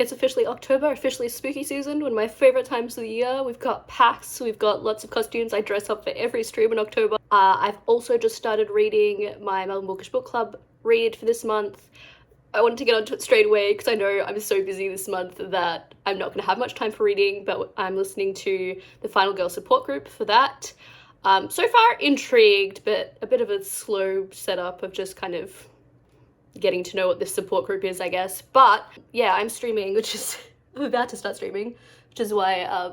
It's officially October, officially spooky season, one of my favorite times of the year. We've got PAX, we've got lots of costumes. I dress up for every stream in October. I've also just started reading my Melbourne Bookish Book Club read for this month. I wanted to get onto it straight away because I know I'm so busy this month that I'm not going to have much time for reading, but I'm listening to the Final Girl support group for that. So far intrigued, but a bit of a slow setup of just kind of getting to know what this support group is, I guess. But yeah, I'm streaming, I'm about to start streaming, which is why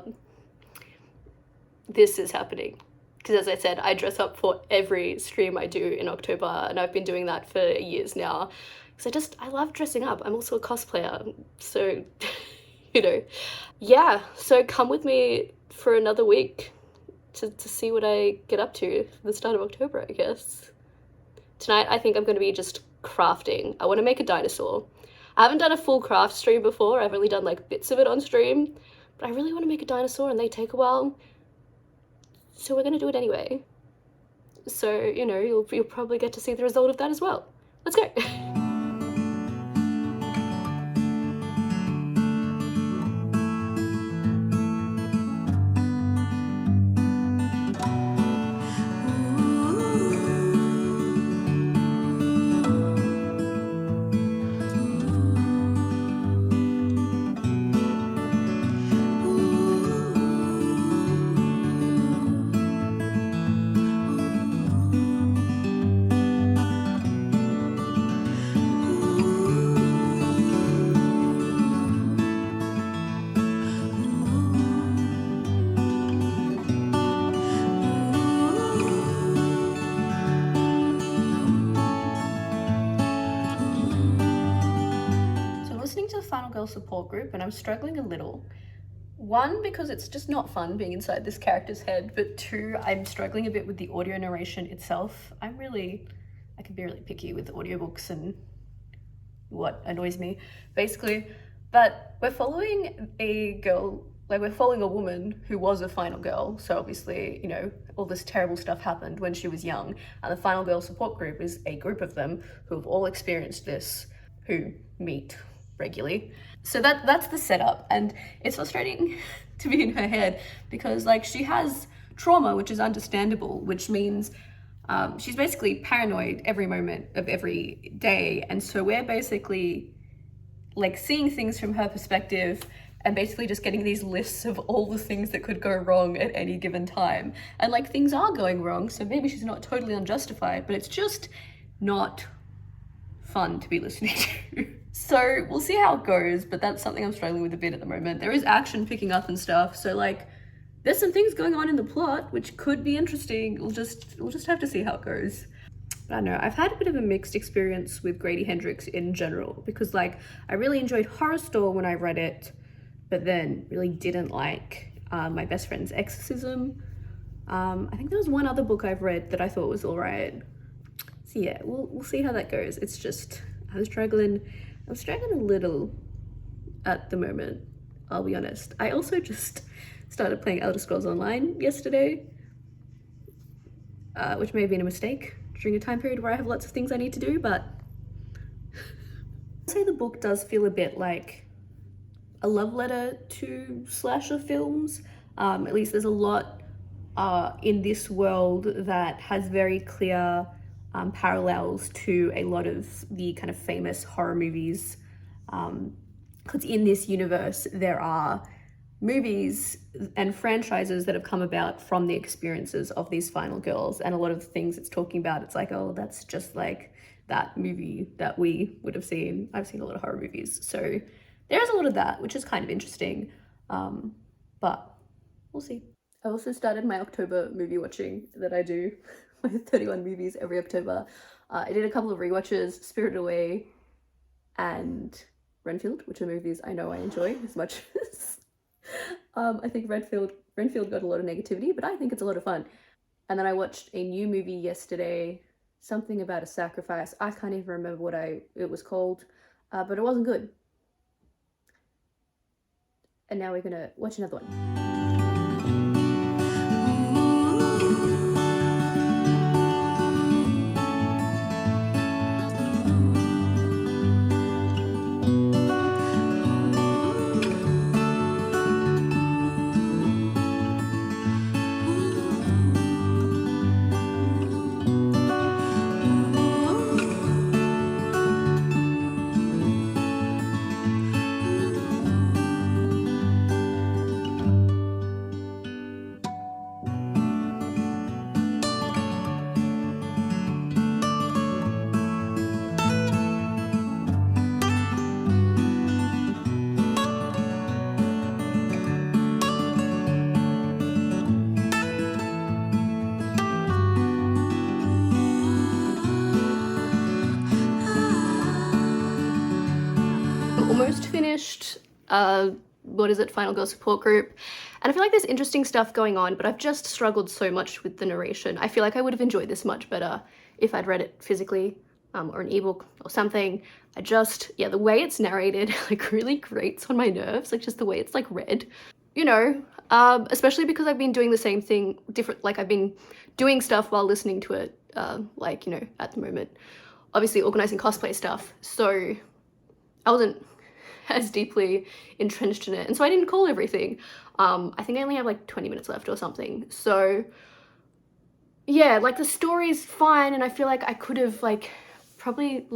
this is happening. Because as I said, I dress up for every stream I do in October, and I've been doing that for years now. Because I love dressing up. I'm also a cosplayer, so, you know. Yeah, so come with me for another week to see what I get up to for the start of October, I guess. Tonight, I think I'm going to be just crafting. I want to make a dinosaur. I haven't done a full craft stream before. I've only done like bits of it on stream, but I really want to make a dinosaur and they take a while. So we're going to do it anyway. So, you know, you'll probably get to see the result of that as well. Let's go. Final Girl support group and I'm struggling a little. One, because it's just not fun being inside this character's head, but two, I'm struggling a bit with the audio narration itself. I can be really picky with audiobooks and what annoys me, basically. But we're following a girl, like we're following a woman who was a final girl. So obviously, you know, all this terrible stuff happened when she was young. And the Final Girl support group is a group of them who have all experienced this, who meet regularly. So that's the setup, and it's frustrating to be in her head because like she has trauma, which is understandable, which means she's basically paranoid every moment of every day, and so we're basically like seeing things from her perspective and basically just getting these lists of all the things that could go wrong at any given time. And like things are going wrong, so maybe she's not totally unjustified, but it's just not fun to be listening to. So we'll see how it goes, but that's something I'm struggling with a bit at the moment. There is action picking up and stuff, so like there's some things going on in the plot which could be interesting. We'll just have to see how it goes. I don't know, I've had a bit of a mixed experience with Grady Hendrix in general, because like I really enjoyed Horrorstorm when I read it, but then really didn't like My Best Friend's Exorcism. I think there was one other book I've read that I thought was all right. So yeah, we'll see how that goes. It's just, I'm struggling a little at the moment, I'll be honest. I also just started playing Elder Scrolls Online yesterday, which may have been a mistake during a time period where I have lots of things I need to do, but I'd say the book does feel a bit like a love letter to slasher films. At least there's a lot in this world that has very clear parallels to a lot of the kind of famous horror movies, because in this universe there are movies and franchises that have come about from the experiences of these final girls, and a lot of things it's talking about, it's like, oh, that's just like that movie that we would have seen. I've seen a lot of horror movies, so there's a lot of that, which is kind of interesting, but we'll see. I also started my October movie watching that I do. My 31 movies every October. I did a couple of rewatches, Spirited Away and Renfield, which are movies I know I enjoy as much as I think Renfield got a lot of negativity, but I think it's a lot of fun. And then I watched a new movie yesterday, something about a sacrifice. I can't even remember what it was called, but it wasn't good. And now we're gonna watch another one. just finished, what is it, Final Girl Support Group, and I feel like there's interesting stuff going on, but I've just struggled so much with the narration. I feel like I would have enjoyed this much better if I'd read it physically, or an ebook or something. The way it's narrated like really grates on my nerves, like just the way it's like read, you know, especially because I've been doing the same thing, I've been doing stuff while listening to it, like, you know, at the moment, obviously organizing cosplay stuff, so I wasn't as deeply entrenched in it, and so I didn't call everything. I think I only have like 20 minutes left or something, so yeah, like the story's fine, and I feel like I could have like probably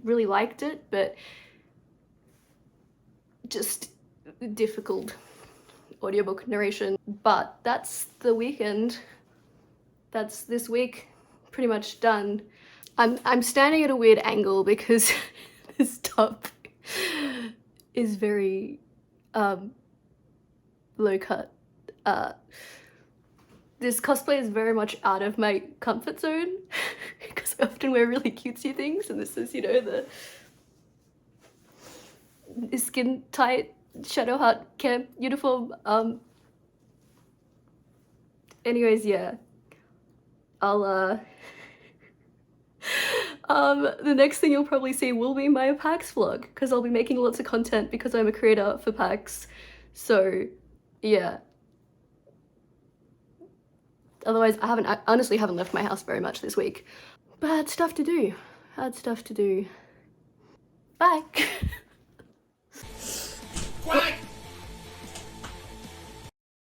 really liked it, but just difficult audiobook narration. But that's the weekend. That's this week pretty much done. I'm standing at a weird angle because this top is very low cut. This cosplay is very much out of my comfort zone because I often wear really cutesy things, and this is, you know, the skin tight Shadow Heart camp uniform. Anyways, yeah, I'll the next thing you'll probably see will be my PAX vlog, because I'll be making lots of content because I'm a creator for PAX, so yeah. Otherwise, I honestly haven't left my house very much this week. But I had stuff to do. Bye. Quack!